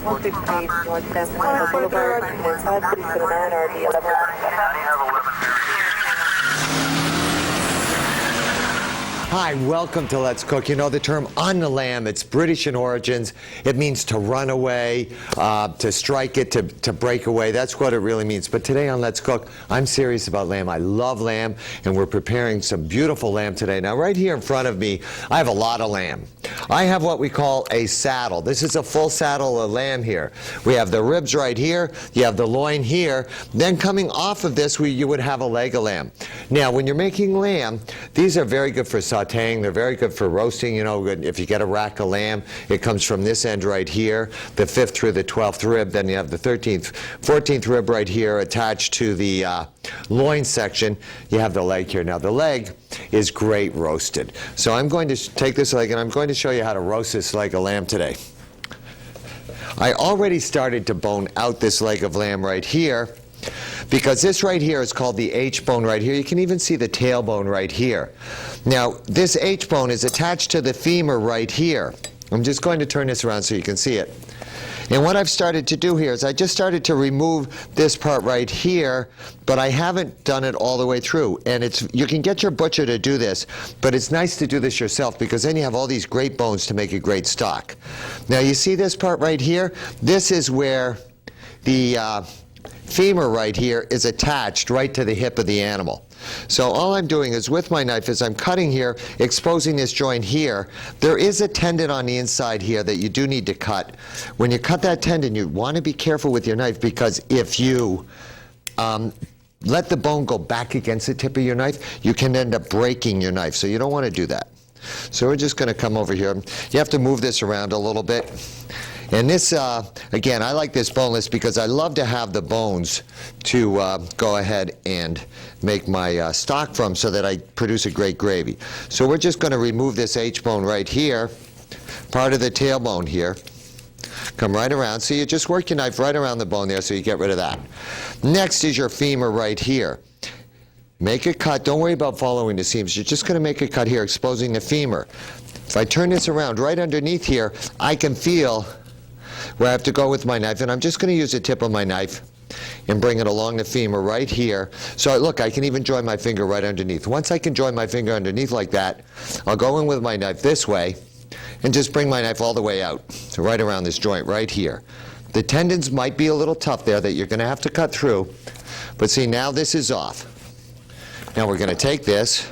168 North San Fernando Boulevard, and 5379 RD 11. Hi, welcome to Let's Cook. You know the term on the lamb, it's British in origins. It means to run away, to strike it, to break away. That's what it really means. But today on Let's Cook, I'm serious about lamb. I love lamb, and we're preparing some beautiful lamb today. Now, right here in front of me, I have a lot of lamb. I have what we call a saddle. This is a full saddle of lamb here. We have the ribs right here. You have the loin here. Then coming off of this, you would have a leg of lamb. Now, when you're making lamb, these are very good for sauteing. They're very good for roasting. You know, if you get a rack of lamb, it comes from this end right here, the 5th through the 12th rib. Then you have the 13th, 14th rib right here attached to the loin section. You have the leg here. Now, the leg is great roasted. So I'm going to take this leg, and I'm going to show you how to roast this leg of lamb today. I already started to bone out this leg of lamb right here, because this right here is called the H-bone right here. You can even see the tailbone right here. Now, this H-bone is attached to the femur right here. I'm just going to turn this around so you can see it. And what I've started to do here is I just started to remove this part right here, but I haven't done it all the way through. And you can get your butcher to do this, but it's nice to do this yourself because then you have all these great bones to make a great stock. Now, you see this part right here? This is where the femur right here is attached right to the hip of the animal. So all I'm doing is with my knife is I'm cutting here, exposing this joint here. There is a tendon on the inside here that you do need to cut. When you cut that tendon, you want to be careful with your knife, because if you let the bone go back against the tip of your knife, you can end up breaking your knife. So you don't want to do that. So we're just going to come over here. You have to move this around a little bit. And this, again, I like this boneless because I love to have the bones to go ahead and make my stock from, so that I produce a great gravy. So we're just going to remove this H-bone right here, part of the tailbone here. Come right around. So you just work your knife right around the bone there so you get rid of that. Next is your femur right here. Make a cut. Don't worry about following the seams. You're just going to make a cut here, exposing the femur. If I turn this around right underneath here, I can feel where I have to go with my knife, and I'm just going to use the tip of my knife and bring it along the femur right here. So look, I can even join my finger right underneath. Once I can join my finger underneath like that, I'll go in with my knife this way and just bring my knife all the way out, so right around this joint right here. The tendons might be a little tough there that you're going to have to cut through, but see, now this is off. Now we're going to take this,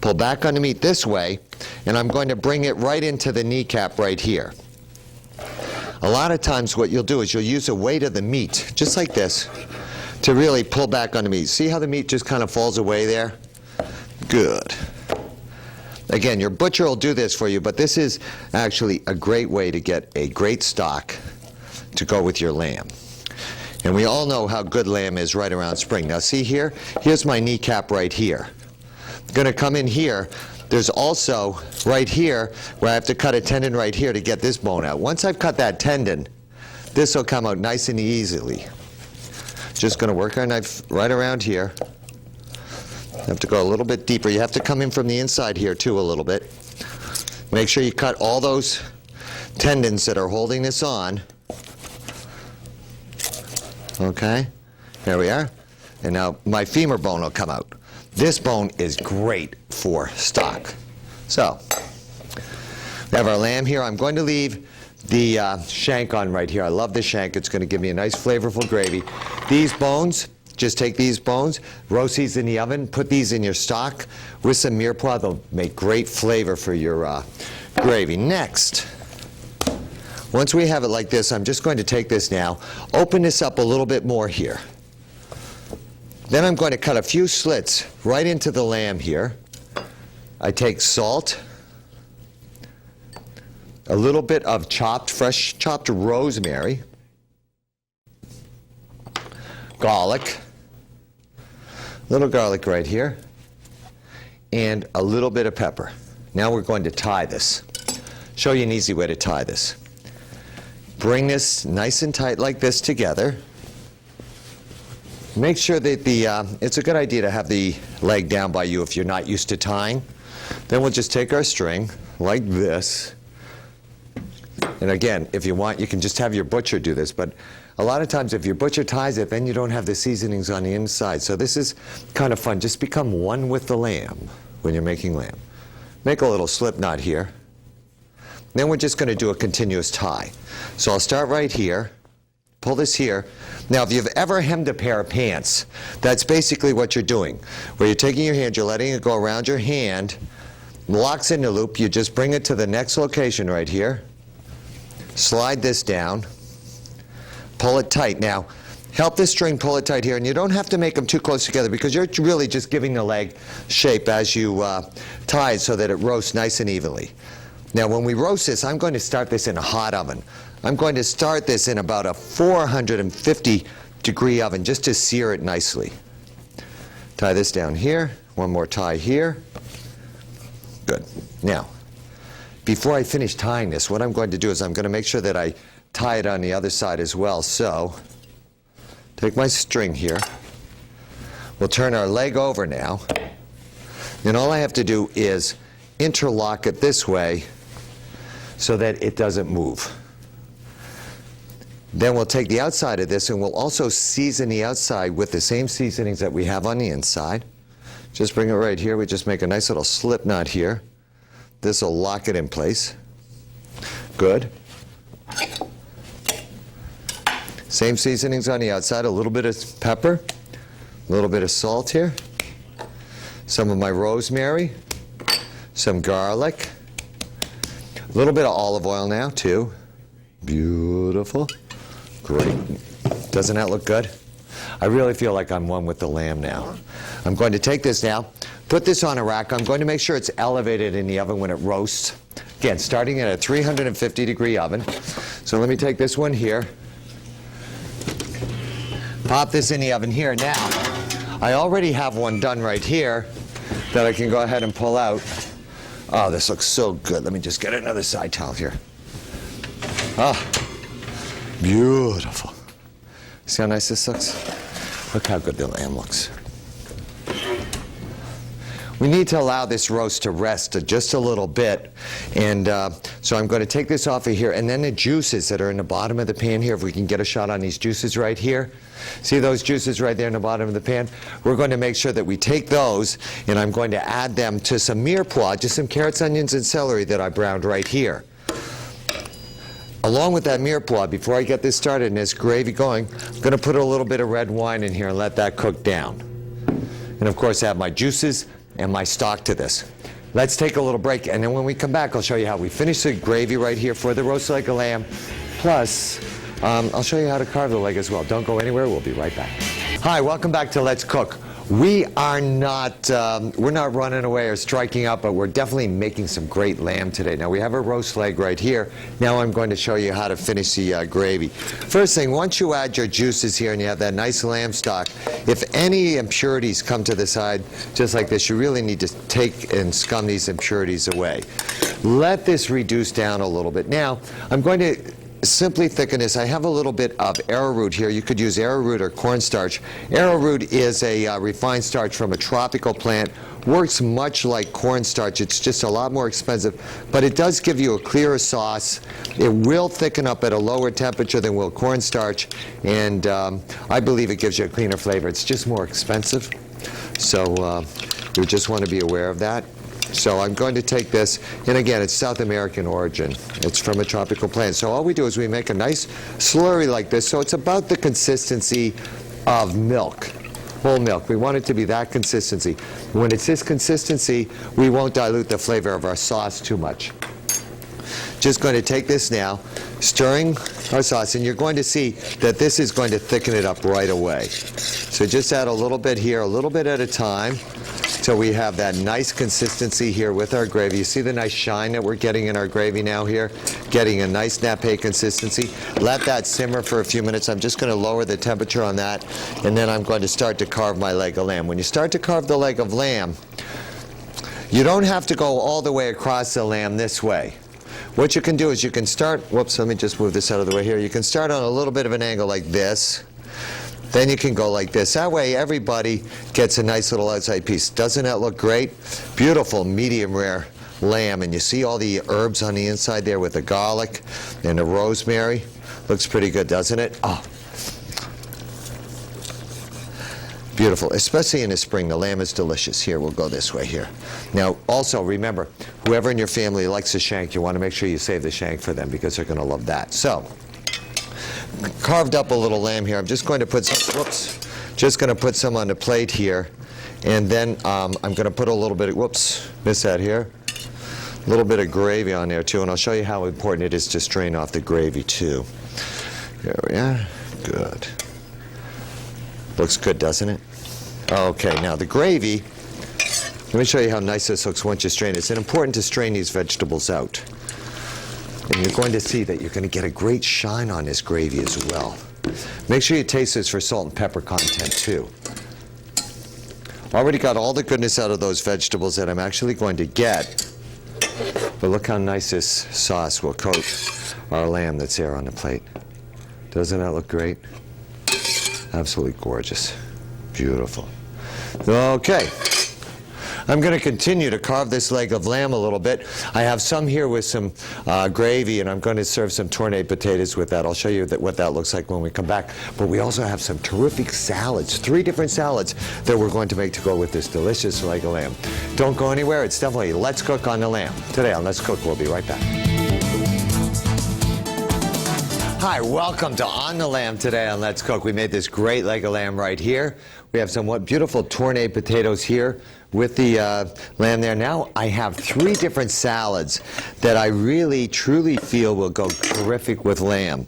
pull back on the meat this way, and I'm going to bring it right into the kneecap right here. A lot of times what you'll do is you'll use the weight of the meat, just like this, to really pull back on the meat. See how the meat just kind of falls away there? Good. Again, your butcher will do this for you, but this is actually a great way to get a great stock to go with your lamb. And we all know how good lamb is right around spring. Now see here? Here's my kneecap right here. I'm going to come in here. There's also right here where I have to cut a tendon right here to get this bone out. Once I've cut that tendon, this will come out nice and easily. Just going to work our knife right around here. Have to go a little bit deeper. You have to come in from the inside here too a little bit. Make sure you cut all those tendons that are holding this on. Okay, there we are. And now my femur bone will come out. This bone is great for stock. So, we have our lamb here. I'm going to leave the shank on right here. I love the shank. It's going to give me a nice flavorful gravy. These bones, just take these bones, roast these in the oven, put these in your stock with some mirepoix. They'll make great flavor for your gravy. Next, once we have it like this, I'm just going to take this now, open this up a little bit more here. Then I'm going to cut a few slits right into the lamb here. I take salt, a little bit of fresh chopped rosemary, garlic, little garlic right here, and a little bit of pepper. Now we're going to tie this. Show you an easy way to tie this. Bring this nice and tight like this together. Make sure that it's a good idea to have the leg down by you if you're not used to tying. Then we'll just take our string like this, And again, if you want, you can just have your butcher do this, but a lot of times if your butcher ties it, then you don't have the seasonings on the inside. So this is kind of fun. Just become one with the lamb when you're making lamb. Make a little slip knot here. Then we're just going to do a continuous tie. So I'll start right here, pull this here. Now, if you've ever hemmed a pair of pants, that's basically what you're doing. Where you're taking your hand, you're letting it go around your hand, locks in the loop, you just bring it to the next location right here, slide this down, pull it tight. Now, help this string pull it tight here, and you don't have to make them too close together because you're really just giving the leg shape as you tie it so that it roasts nice and evenly. Now, when we roast this, I'm going to start this in a hot oven. I'm going to start this in about a 450-degree oven just to sear it nicely. Tie this down here. One more tie here. Good. Now, before I finish tying this, what I'm going to do is I'm going to make sure that I tie it on the other side as well. So, take my string here. We'll turn our leg over now. And all I have to do is interlock it this way so that it doesn't move. Then we'll take the outside of this and we'll also season the outside with the same seasonings that we have on the inside. Just bring it right here. We just make a nice little slip knot here. This will lock it in place. Good. Same seasonings on the outside, a little bit of pepper, a little bit of salt here, some of my rosemary, some garlic, a little bit of olive oil now too. Beautiful. Great. Doesn't that look good? I really feel like I'm one with the lamb now. I'm going to take this now, put this on a rack. I'm going to make sure it's elevated in the oven when it roasts. Again, starting at a 350-degree oven. So let me take this one here. Pop this in the oven here. Now, I already have one done right here that I can go ahead and pull out. Oh, this looks so good. Let me just get another side towel here. Ah, beautiful. See how nice this looks? Look how good the lamb looks. We need to allow this roast to rest just a little bit. And so I'm going to take this off of here. And then the juices that are in the bottom of the pan here, if we can get a shot on these juices right here. See those juices right there in the bottom of the pan? We're going to make sure that we take those, and I'm going to add them to some mirepoix, just some carrots, onions, and celery that I browned right here. Along with that mirepoix, before I get this started and this gravy going, I'm going to put a little bit of red wine in here and let that cook down. And of course, add my juices and my stock to this. Let's take a little break, and then when we come back, I'll show you how we finish the gravy right here for the roast leg of lamb. Plus, I'll show you how to carve the leg as well. Don't go anywhere. We'll be right back. Hi, welcome back to Let's Cook. We are not, we're not running away or striking out, but we're definitely making some great lamb today. Now, we have a roast leg right here. Now I'm going to show you how to finish the gravy. First thing, once you add your juices here and you have that nice lamb stock, if any impurities come to the side, just like this, you really need to take and scum these impurities away. Let this reduce down a little bit. Now, I'm going to simply thicken this. I have a little bit of arrowroot here. You could use arrowroot or cornstarch. Arrowroot is a refined starch from a tropical plant. Works much like cornstarch. It's just a lot more expensive, but it does give you a clearer sauce. It will thicken up at a lower temperature than will cornstarch, and I believe it gives you a cleaner flavor. It's just more expensive, so you just want to be aware of that. So I'm going to take this, and again, it's South American origin. It's from a tropical plant. So all we do is we make a nice slurry like this, so it's about the consistency of milk, whole milk. We want it to be that consistency. When it's this consistency, we won't dilute the flavor of our sauce too much. Just going to take this now, stirring our sauce, and you're going to see that this is going to thicken it up right away. So just add a little bit here, a little bit at a time, so we have that nice consistency here with our gravy. You see the nice shine that we're getting in our gravy now here? Getting a nice nappe consistency. Let that simmer for a few minutes. I'm just going to lower the temperature on that, and then I'm going to start to carve my leg of lamb. When you start to carve the leg of lamb, you don't have to go all the way across the lamb this way. What you can do is you can start, whoops, let me just move this out of the way here. You can start on a little bit of an angle like this. Then you can go like this. That way everybody gets a nice little outside piece. Doesn't that look great? Beautiful medium rare lamb, and you see all the herbs on the inside there with the garlic and the rosemary. Looks pretty good, doesn't it? Oh, beautiful, especially in the spring. The lamb is delicious. Here, we'll go this way here. Now, also remember, whoever in your family likes a shank, you want to make sure you save the shank for them because they're going to love that. So, carved up a little lamb here. I'm just going to put some, just going to put some on the plate here. And then I'm going to put a little bit of, missed that here. A little bit of gravy on there too, and I'll show you how important it is to strain off the gravy too. There we are. Good. Looks good, doesn't it? Okay, now the gravy, let me show you how nice this looks once you strain it. It's important to strain these vegetables out. And you're going to see that you're going to get a great shine on this gravy as well. Make sure you taste this for salt and pepper content too. Already got all the goodness out of those vegetables that I'm actually going to get. But look how nice this sauce will coat our lamb that's there on the plate. Doesn't that look great? Absolutely gorgeous. Beautiful. Okay. I'm going to continue to carve this leg of lamb a little bit. I have some here with some gravy, and I'm going to serve some tornado potatoes with that. I'll show you what that looks like when we come back. But we also have some terrific salads, 3 different salads that we're going to make to go with this delicious leg of lamb. Don't go anywhere. It's definitely Let's Cook on the Lamb. Today on Let's Cook, we'll be right back. Hi, welcome to On the Lamb today on Let's Cook. We made this great leg of lamb right here. We have some beautiful tornado potatoes here with the lamb there. Now I have 3 different salads that I really, truly feel will go terrific with lamb.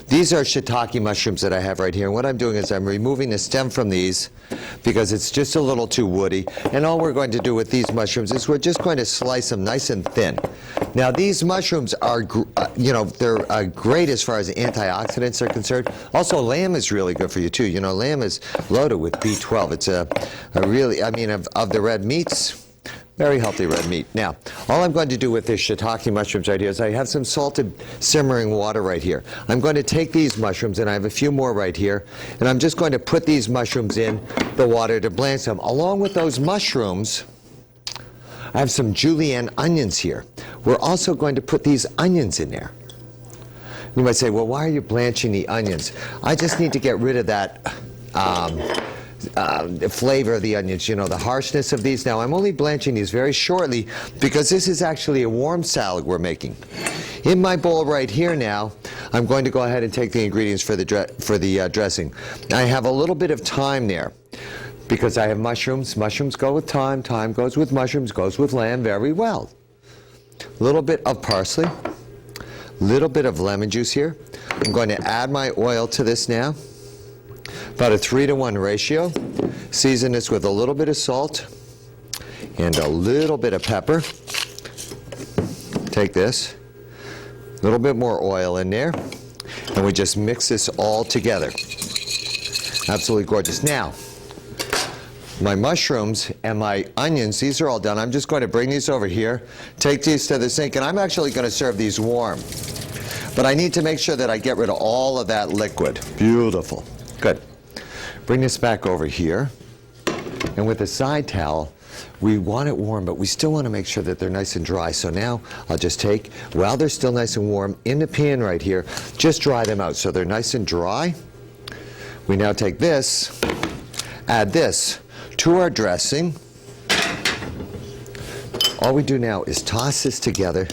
These are shiitake mushrooms that I have right here. And what I'm doing is I'm removing the stem from these because it's just a little too woody. And all we're going to do with these mushrooms is we're just going to slice them nice and thin. Now these mushrooms are, they're great as far as antioxidants are concerned. Also, lamb is really good for you too. You know, lamb is loaded with B12. It's a really, of the red meats, very healthy red meat. Now, all I'm going to do with this shiitake mushrooms right here is I have some salted simmering water right here. I'm going to take these mushrooms, and I have a few more right here, and I'm just going to put these mushrooms in the water to blanch them. Along with those mushrooms, I have some julienne onions here. We're also going to put these onions in there. You might say, well, why are you blanching the onions? I just need to get rid of that the flavor of the onions, you know, the harshness of these. Now, I'm only blanching these very shortly because this is actually a warm salad we're making. In my bowl right here now, I'm going to go ahead and take the ingredients for the dressing. I have a little bit of thyme there because I have mushrooms. Mushrooms go with thyme. Thyme goes with mushrooms, goes with lamb very well. A little bit of parsley, a little bit of lemon juice here. I'm going to add my oil to this now. About a 3-to-1 ratio. Season this with a little bit of salt and a little bit of pepper. Take this, a little bit more oil in there, and we just mix this all together. Absolutely gorgeous. Now, my mushrooms and my onions, these are all done. I'm just going to bring these over here, take these to the sink, and I'm actually going to serve these warm. But I need to make sure that I get rid of all of that liquid. Beautiful. Good. Bring this back over here. And with a side towel, we want it warm, but we still want to make sure that they're nice and dry. So now I'll just take, while they're still nice and warm, in the pan right here, just dry them out so they're nice and dry. We now take this, add this to our dressing. All we do now is toss this together.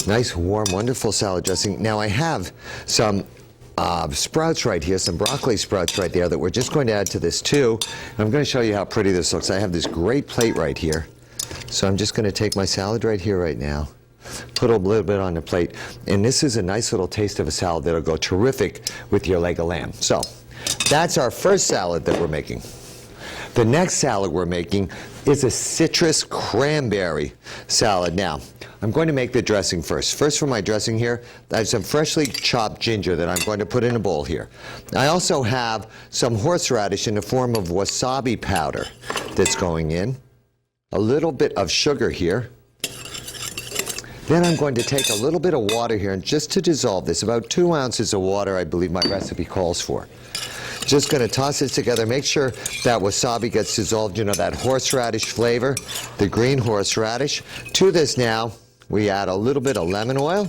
Nice, warm, wonderful salad dressing. Now I have some sprouts right here, some broccoli sprouts right there that we're just going to add to this too. And I'm going to show you how pretty this looks. I have this great plate right here. So I'm just going to take my salad right here right now, put a little bit on the plate, and this is a nice little taste of a salad that'll go terrific with your leg of lamb. So that's our first salad that we're making. The next salad we're making is a citrus cranberry salad. Now, I'm going to make the dressing first. First, for my dressing here, I have some freshly chopped ginger that I'm going to put in a bowl here. I also have some horseradish in the form of wasabi powder that's going in. A little bit of sugar here. Then I'm going to take a little bit of water here, and just to dissolve this, about 2 ounces of water I believe my recipe calls for. Just going to toss this together. Make sure that wasabi gets dissolved, you know, that horseradish flavor, the green horseradish. To this now, we add a little bit of lemon oil.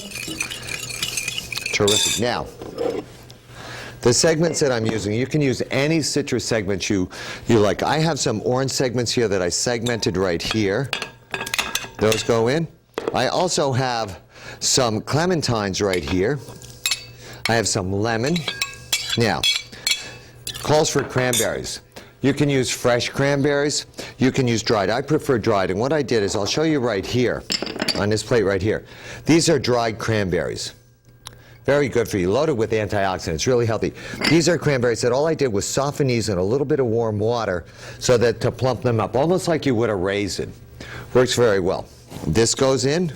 Terrific. Now, the segments that I'm using, you can use any citrus segments you like. I have some orange segments here that I segmented right here. Those go in. I also have some clementines right here. I have some lemon. Now, calls for cranberries. You can use fresh cranberries. You can use dried. I prefer dried. And what I did is, I'll show you right here, on this plate right here. These are dried cranberries. Very good for you, loaded with antioxidants, really healthy. These are cranberries that all I did was soften these in a little bit of warm water so that to plump them up, almost like you would a raisin. Works very well. This goes in.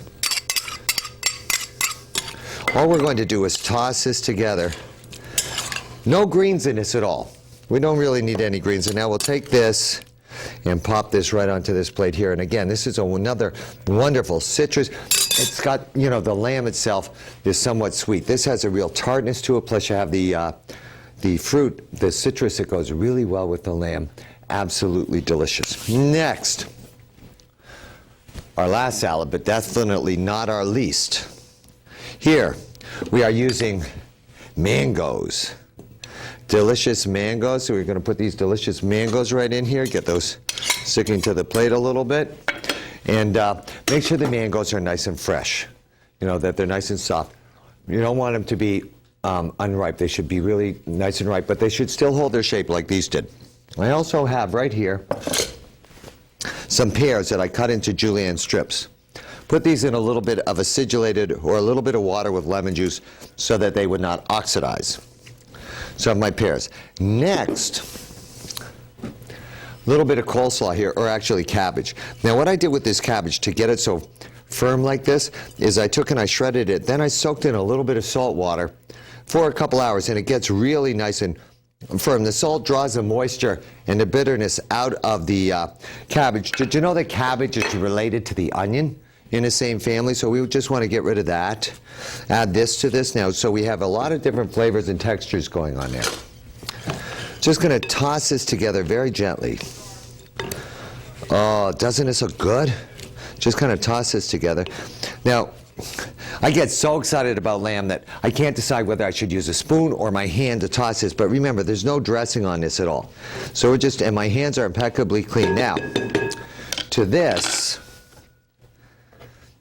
All we're going to do is toss this together. No greens in this at all. We don't really need any greens. And now we'll take this and pop this right onto this plate here. And again, this is another wonderful citrus. It's got, you know, the lamb itself is somewhat sweet. This has a real tartness to it, plus you have the fruit, the citrus that goes really well with the lamb. Absolutely delicious. Next, our last salad, but definitely not our least. Here, we are using mangoes. Delicious mangoes. So we're going to put these delicious mangoes right in here. Get those sticking to the plate a little bit. And make sure the mangoes are nice and fresh, you know, that they're nice and soft. You don't want them to be unripe. They should be really nice and ripe, but they should still hold their shape like these did. I also have right here some pears that I cut into julienne strips. Put these in a little bit of acidulated or a little bit of water with lemon juice so that they would not oxidize. So I have my pears. Next, a little bit of coleslaw here, or actually cabbage. Now what I did with this cabbage to get it so firm like this is I took and I shredded it, then I soaked in a little bit of salt water for a couple hours, and it gets really nice and firm. The salt draws the moisture and the bitterness out of the cabbage. Did you know that cabbage is related to the onion in the same family? So we just want to get rid of that. Add this to this now, so we have a lot of different flavors and textures going on there. Just going to toss this together very gently. Oh, doesn't this look good? Just kind of toss this together. Now, I get so excited about lamb that I can't decide whether I should use a spoon or my hand to toss this. But remember, there's no dressing on this at all. So we're just, and my hands are impeccably clean. Now, to this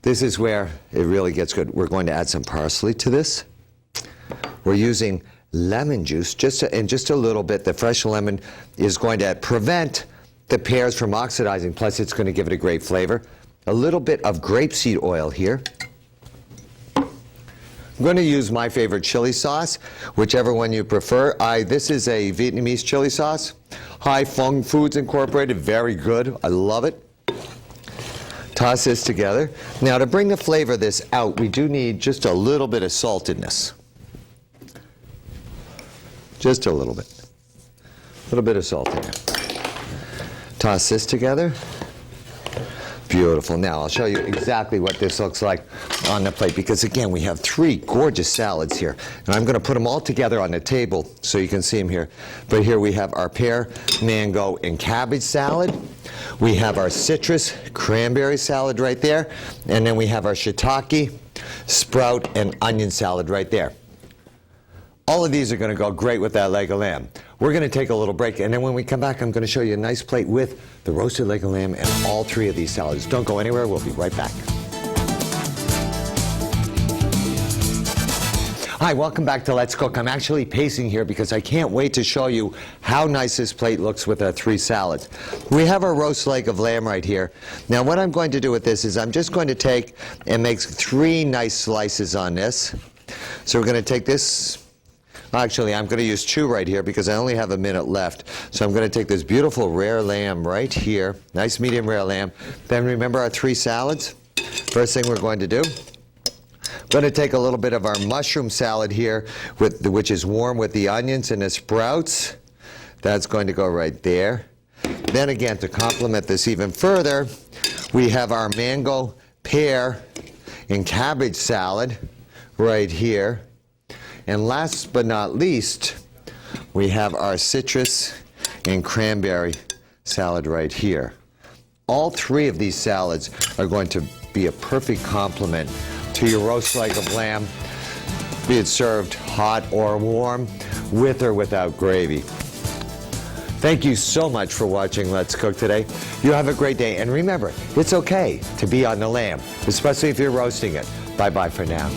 is where it really gets good. We're going to add some parsley to this. We're using lemon juice, and just a little bit. The fresh lemon is going to prevent the pears from oxidizing, plus it's going to give it a great flavor. A little bit of grapeseed oil here. I'm going to use my favorite chili sauce, whichever one you prefer. This is a Vietnamese chili sauce. Hai Phong Foods Incorporated, very good. I love it. Toss this together. Now to bring the flavor of this out, we do need just a little bit of saltedness. Just a little bit. A little bit of salt in there. Toss this together. Beautiful. Now I'll show you exactly what this looks like on the plate, because again, we have three gorgeous salads here. And I'm going to put them all together on the table so you can see them here. But here we have our pear, mango, and cabbage salad. We have our citrus cranberry salad right there. And then we have our shiitake, sprout, and onion salad right there. All of these are going to go great with that leg of lamb. We're going to take a little break, and then when we come back, I'm going to show you a nice plate with the roasted leg of lamb and all three of these salads. Don't go anywhere. We'll be right back. Hi, welcome back to Let's Cook. I'm actually pacing here because I can't wait to show you how nice this plate looks with our three salads. We have our roast leg of lamb right here. Now what I'm going to do with this is I'm just going to take and make three nice slices on this. So we're going to take this. Actually, I'm going to use two right here because I only have a minute left. So I'm going to take this beautiful rare lamb right here, nice medium rare lamb. Then remember our three salads? First thing we're going to do, I'm going to take a little bit of our mushroom salad here, which is warm with the onions and the sprouts. That's going to go right there. Then again, to complement this even further, we have our mango, pear, and cabbage salad right here. And last but not least, we have our citrus and cranberry salad right here. All three of these salads are going to be a perfect complement to your roast leg of lamb, be it served hot or warm, with or without gravy. Thank you so much for watching Let's Cook today. You have a great day, and remember, it's okay to be on the lamb, especially if you're roasting it. Bye-bye for now.